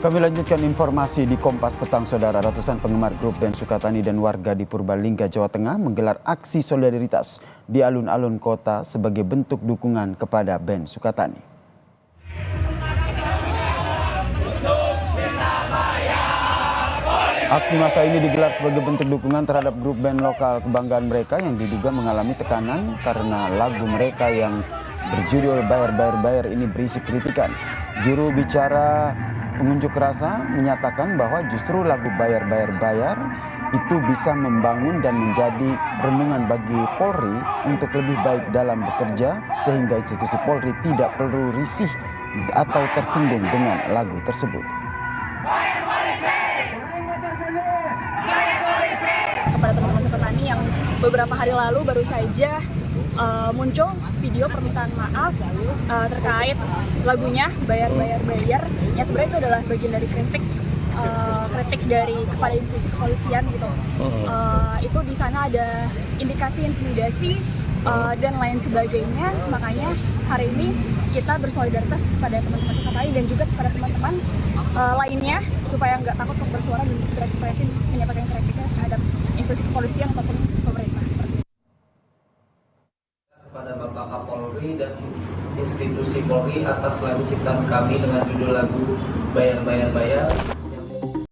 Kami lanjutkan informasi di Kompas Petang, Saudara. Ratusan penggemar grup band Sukatani dan warga di Purbalingga, Jawa Tengah menggelar aksi solidaritas di alun-alun kota sebagai bentuk dukungan kepada band Sukatani. Aksi massa ini digelar sebagai bentuk dukungan terhadap grup band lokal kebanggaan mereka yang diduga mengalami tekanan karena lagu mereka yang berjudul Bayar ini berisi kritikan. Juru bicara pengunjuk rasa menyatakan bahwa justru lagu Bayar itu bisa membangun dan menjadi renungan bagi Polri untuk lebih baik dalam bekerja, sehingga institusi Polri tidak perlu risih atau tersinggung dengan lagu tersebut. Kepada teman-teman Sukatani yang beberapa hari lalu baru saja muncul video permintaan maaf terkait lagunya Bayar yang sebenarnya itu adalah bagian dari kritik dari kepada institusi kepolisian gitu. Itu di sana ada indikasi intimidasi dan lain sebagainya. Makanya hari ini kita bersolidaritas kepada teman-teman Sukatani dan juga kepada teman-teman lainnya supaya nggak takut untuk bersuara dan berekspresi menyampaikan kritiknya terhadap institusi kepolisian ataupun pemerintah. Kepada Bapak Kapolri dan institusi Polri atas lagu ciptaan kami dengan judul lagu Bayar.